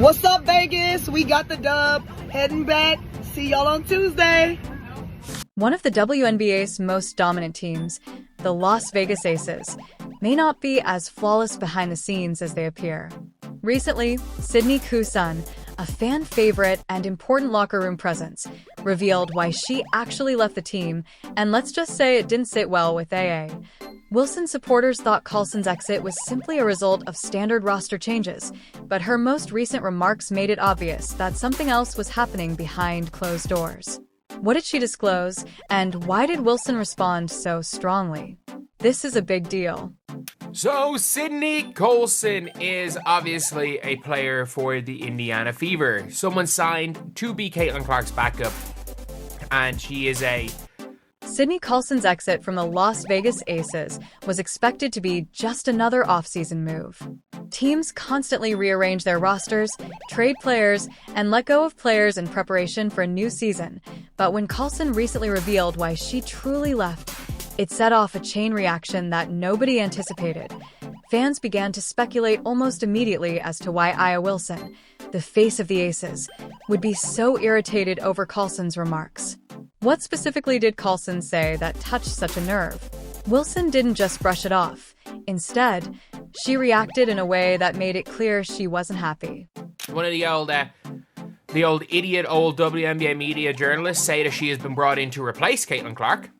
What's up, Vegas? We got the dub. Heading back. See y'all on Tuesday. One of the WNBA's most dominant teams, the Las Vegas Aces, may not be as flawless behind the scenes as they appear. Recently, Sydney Colson, a fan favorite and important locker room presence, revealed why she actually left the team, and let's just say it didn't sit well with AA. Wilson supporters thought Colson's exit was simply a result of standard roster changes, but her most recent remarks made it obvious that something else was happening behind closed doors. What did she disclose, and why did Wilson respond so strongly? This is a big deal. So, Sydney Colson is obviously a player for the Indiana Fever. Someone signed to be Caitlin Clark's backup, and she is a... Sydney Colson's exit from the Las Vegas Aces was expected to be just another offseason move. Teams constantly rearrange their rosters, trade players, and let go of players in preparation for a new season. But when Colson recently revealed why she truly left, it set off a chain reaction that nobody anticipated. Fans began to speculate almost immediately as to why Aya Wilson, the face of the Aces, would be so irritated over Colson's remarks. What specifically did Colson say that touched such a nerve? Wilson didn't just brush it off. Instead, she reacted in a way that made it clear she wasn't happy. One of the old WNBA media journalists say that she has been brought in to replace Caitlin Clark.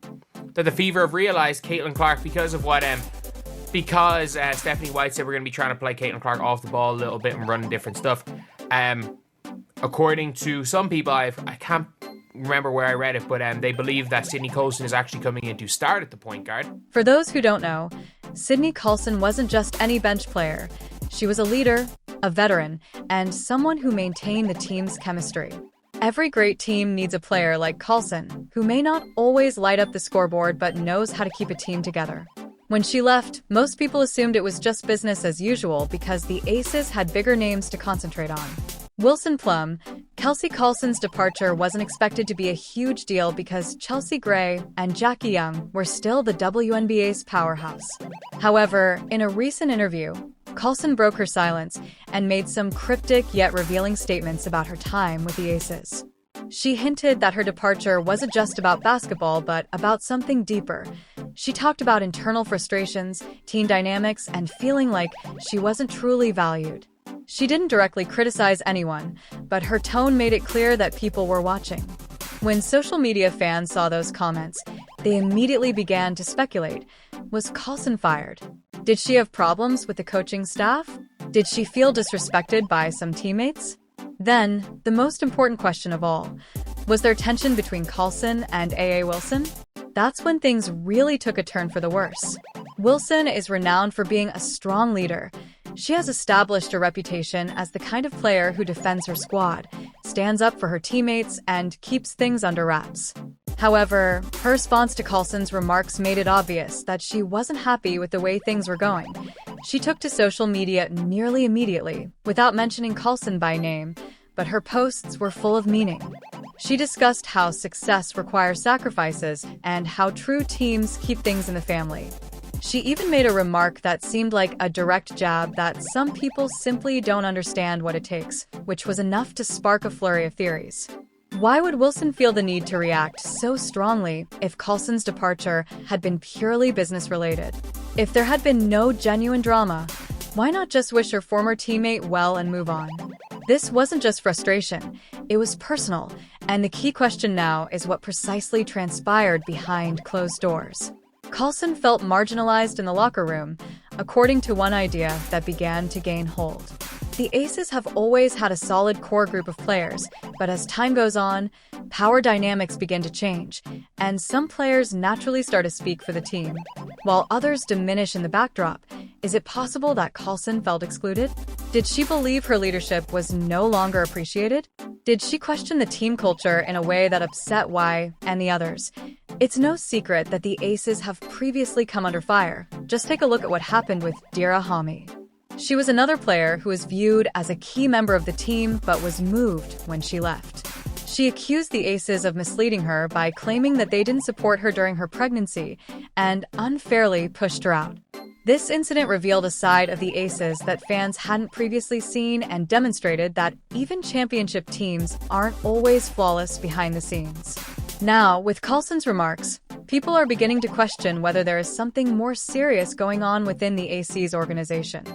That the Fever have realized Caitlin Clark because Stephanie White said we're going to be trying to play Caitlin Clark off the ball a little bit and running different stuff. According to some people, I can't remember where I read it, but they believe that Sydney Colson is actually coming in to start at the point guard. For those who don't know, Sydney Colson wasn't just any bench player. She was a leader, a veteran, and someone who maintained the team's chemistry. Every great team needs a player like Colson, who may not always light up the scoreboard but knows how to keep a team together. When she left, most people assumed it was just business as usual because the Aces had bigger names to concentrate on. Wilson Plum, Kelsey Colson's departure wasn't expected to be a huge deal because Chelsea Gray and Jackie Young were still the WNBA's powerhouse. However, in a recent interview, Colson broke her silence and made some cryptic yet revealing statements about her time with the Aces. She hinted that her departure wasn't just about basketball, but about something deeper. She talked about internal frustrations, team dynamics, and feeling like she wasn't truly valued. She didn't directly criticize anyone, but her tone made it clear that people were watching. When social media fans saw those comments, they immediately began to speculate. Was Colson fired? Did she have problems with the coaching staff? Did she feel disrespected by some teammates? Then, the most important question of all, was there tension between Colson and AA Wilson? That's when things really took a turn for the worse. Wilson is renowned for being a strong leader. She has established a reputation as the kind of player who defends her squad, stands up for her teammates, and keeps things under wraps. However, her response to Colson's remarks made it obvious that she wasn't happy with the way things were going. She took to social media nearly immediately, without mentioning Colson by name, but her posts were full of meaning. She discussed how success requires sacrifices and how true teams keep things in the family. She even made a remark that seemed like a direct jab that some people simply don't understand what it takes, which was enough to spark a flurry of theories. Why would Wilson feel the need to react so strongly if Colson's departure had been purely business-related? If there had been no genuine drama, why not just wish her former teammate well and move on? This wasn't just frustration, it was personal, and the key question now is what precisely transpired behind closed doors. Colson felt marginalized in the locker room, according to one idea that began to gain hold. The Aces have always had a solid core group of players, but as time goes on, power dynamics begin to change, and some players naturally start to speak for the team, while others diminish in the backdrop. Is it possible that Colson felt excluded? Did she believe her leadership was no longer appreciated? Did she question the team culture in a way that upset Y and the others? It's no secret that the Aces have previously come under fire. Just take a look at what happened with Dira Hami. She was another player who was viewed as a key member of the team but was moved when she left. She accused the Aces of misleading her by claiming that they didn't support her during her pregnancy and unfairly pushed her out. This incident revealed a side of the Aces that fans hadn't previously seen and demonstrated that even championship teams aren't always flawless behind the scenes. Now, with Colson's remarks, people are beginning to question whether there is something more serious going on within the AC's organization.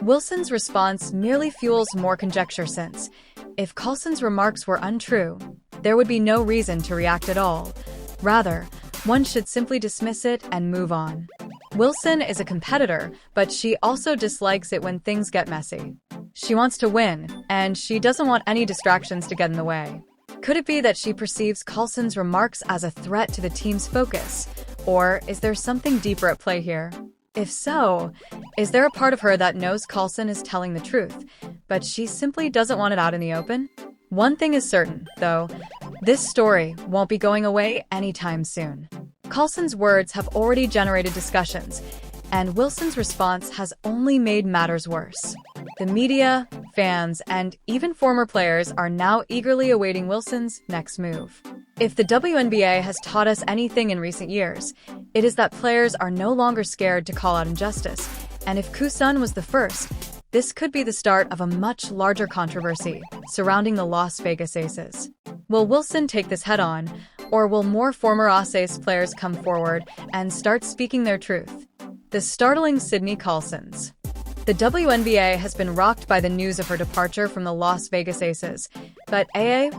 Wilson's response merely fuels more conjecture since, if Colson's remarks were untrue, there would be no reason to react at all. Rather, one should simply dismiss it and move on. Wilson is a competitor, but she also dislikes it when things get messy. She wants to win, and she doesn't want any distractions to get in the way. Could it be that she perceives Colson's remarks as a threat to the team's focus? Or is there something deeper at play here? If so, is there a part of her that knows Colson is telling the truth, but she simply doesn't want it out in the open? One thing is certain, though, this story won't be going away anytime soon. Colson's words have already generated discussions, and Wilson's response has only made matters worse. The media, fans, and even former players are now eagerly awaiting Wilson's next move. If the WNBA has taught us anything in recent years, it is that players are no longer scared to call out injustice, and if Colson was the first, this could be the start of a much larger controversy surrounding the Las Vegas Aces. Will Wilson take this head-on, or will more former Aces players come forward and start speaking their truth? The startling Sydney Colson's. The WNBA has been rocked by the news of her departure from the Las Vegas Aces, but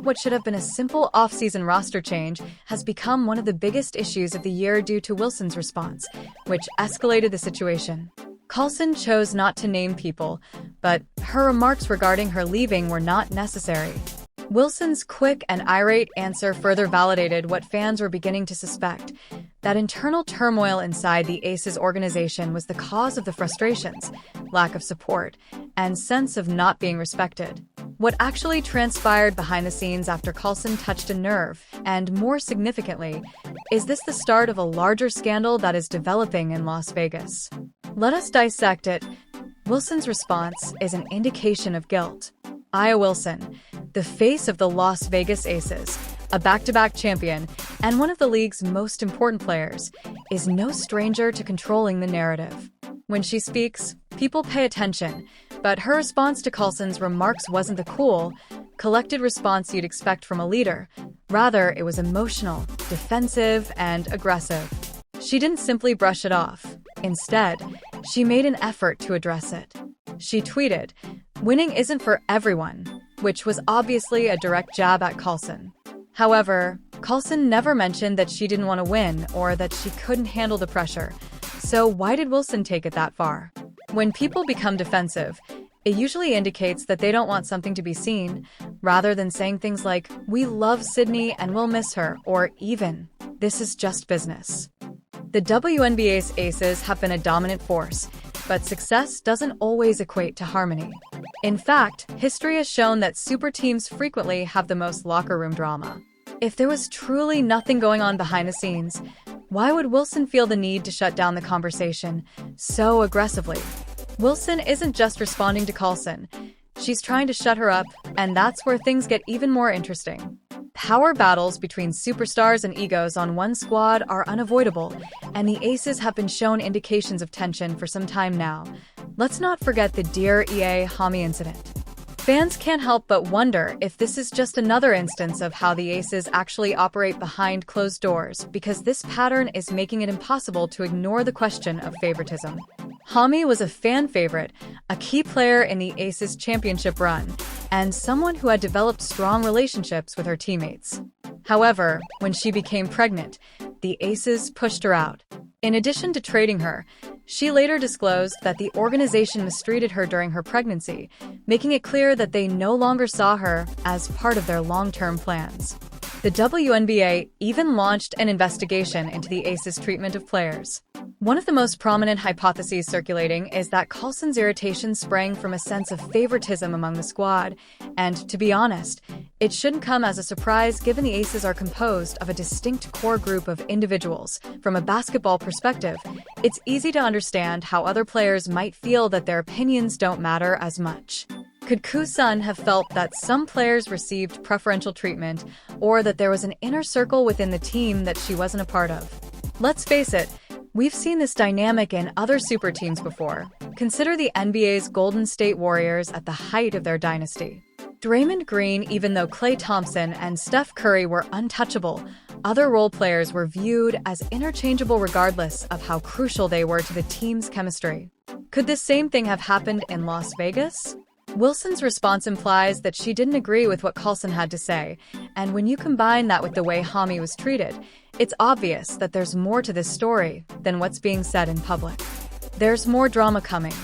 what should have been a simple off-season roster change, has become one of the biggest issues of the year due to Wilson's response, which escalated the situation. Colson chose not to name people, but her remarks regarding her leaving were not necessary. Wilson's quick and irate answer further validated what fans were beginning to suspect, that internal turmoil inside the Aces organization was the cause of the frustrations, lack of support, and sense of not being respected. What actually transpired behind the scenes after Colson touched a nerve, and more significantly, is this the start of a larger scandal that is developing in Las Vegas? Let us dissect it. Wilson's response is an indication of guilt. Aya Wilson, the face of the Las Vegas Aces, a back-to-back champion and one of the league's most important players, is no stranger to controlling the narrative. When she speaks, people pay attention, but her response to Colson's remarks wasn't the cool, collected response you'd expect from a leader. Rather, it was emotional, defensive, and aggressive. She didn't simply brush it off. Instead, she made an effort to address it. She tweeted, "Winning isn't for everyone," which was obviously a direct jab at Colson. However, Colson never mentioned that she didn't want to win or that she couldn't handle the pressure. So why did Wilson take it that far? When people become defensive, it usually indicates that they don't want something to be seen, rather than saying things like, "We love Sydney and we'll miss her," or even, "This is just business." The WNBA's Aces have been a dominant force, but success doesn't always equate to harmony. In fact, history has shown that super teams frequently have the most locker room drama. If there was truly nothing going on behind the scenes, why would Wilson feel the need to shut down the conversation so aggressively? Wilson isn't just responding to Colson. She's trying to shut her up, and that's where things get even more interesting. Power battles between superstars and egos on one squad are unavoidable, and the Aces have been shown indications of tension for some time now. Let's not forget the Dear Hami incident. Fans can't help but wonder if this is just another instance of how the Aces actually operate behind closed doors, because this pattern is making it impossible to ignore the question of favoritism. Hami was a fan favorite, a key player in the Aces championship run, and someone who had developed strong relationships with her teammates. However, when she became pregnant, the Aces pushed her out. In addition to trading her, she later disclosed that the organization mistreated her during her pregnancy, making it clear that they no longer saw her as part of their long-term plans. The WNBA even launched an investigation into the Aces' treatment of players. One of the most prominent hypotheses circulating is that Colson's irritation sprang from a sense of favoritism among the squad, and to be honest, it shouldn't come as a surprise given the Aces are composed of a distinct core group of individuals. From a basketball perspective, it's easy to understand how other players might feel that their opinions don't matter as much. Could Colson have felt that some players received preferential treatment, or that there was an inner circle within the team that she wasn't a part of? Let's face it, We've seen this dynamic in other super teams before. Consider the NBA's Golden State Warriors at the height of their dynasty. Draymond Green, even though Klay Thompson and Steph Curry were untouchable, other role players were viewed as interchangeable regardless of how crucial they were to the team's chemistry. Could this same thing have happened in Las Vegas? Wilson's response implies that she didn't agree with what Colson had to say, and when you combine that with the way Hami was treated, it's obvious that there's more to this story than what's being said in public. There's more drama coming.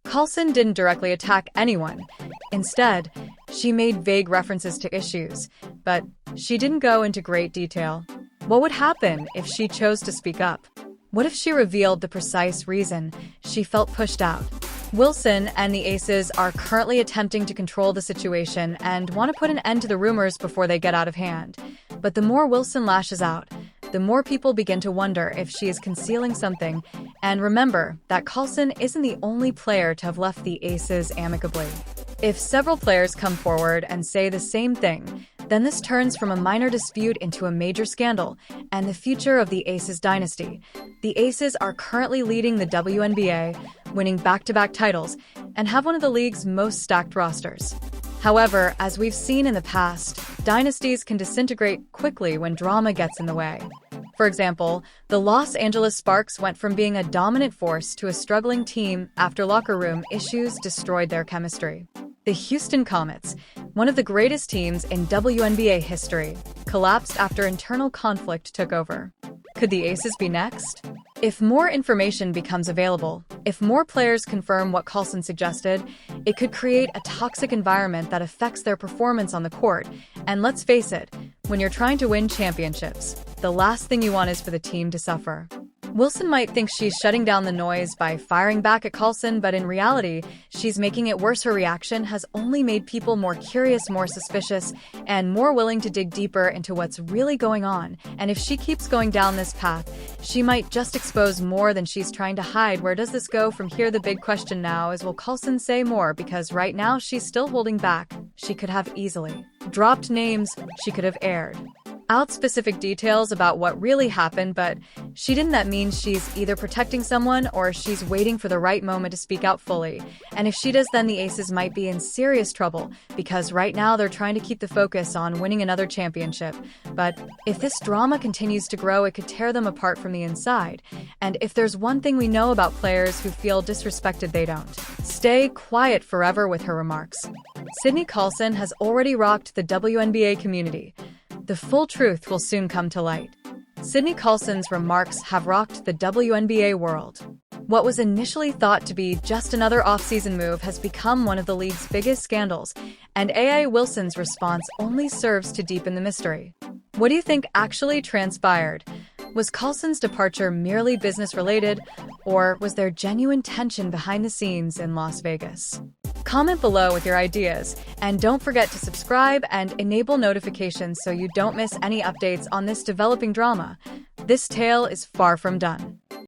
Colson didn't directly attack anyone. Instead, she made vague references to issues, but she didn't go into great detail. What would happen if she chose to speak up? What if she revealed the precise reason she felt pushed out? Wilson and the Aces are currently attempting to control the situation and want to put an end to the rumors before they get out of hand. But the more Wilson lashes out, the more people begin to wonder if she is concealing something. And remember that Colson isn't the only player to have left the Aces amicably. If several players come forward and say the same thing, then this turns from a minor dispute into a major scandal and the future of the Aces dynasty. The Aces are currently leading the WNBA, winning back-to-back titles, and have one of the league's most stacked rosters. However, as we've seen in the past, dynasties can disintegrate quickly when drama gets in the way. For example, the Los Angeles Sparks went from being a dominant force to a struggling team after locker room issues destroyed their chemistry. The Houston Comets, one of the greatest teams in WNBA history, collapsed after internal conflict took over. Could the Aces be next? If more information becomes available, if more players confirm what Colson suggested, it could create a toxic environment that affects their performance on the court. And let's face it, when you're trying to win championships, the last thing you want is for the team to suffer. Wilson might think she's shutting down the noise by firing back at Colson, but in reality, she's making it worse. Her reaction has only made people more curious, more suspicious, and more willing to dig deeper into what's really going on. And if she keeps going down this path, she might just expose more than she's trying to hide. Where does this go from here? The big question now is, will Colson say more? Because right now she's still holding back. She could have easily dropped names, she could have aired out specific details about what really happened, but she didn't. That means she's either protecting someone or she's waiting for the right moment to speak out fully. And if she does, then the Aces might be in serious trouble, because right now they're trying to keep the focus on winning another championship. But if this drama continues to grow, it could tear them apart from the inside. And if there's one thing we know about players who feel disrespected, they don't stay quiet forever. With her remarks, Sydney Colson has already rocked the WNBA community. The full truth will soon come to light. Sydney Colson's remarks have rocked the WNBA world. What was initially thought to be just another off-season move has become one of the league's biggest scandals, and A.A. Wilson's response only serves to deepen the mystery. What do you think actually transpired? Was Colson's departure merely business-related, or was there genuine tension behind the scenes in Las Vegas? Comment below with your ideas, and don't forget to subscribe and enable notifications so you don't miss any updates on this developing drama. This tale is far from done.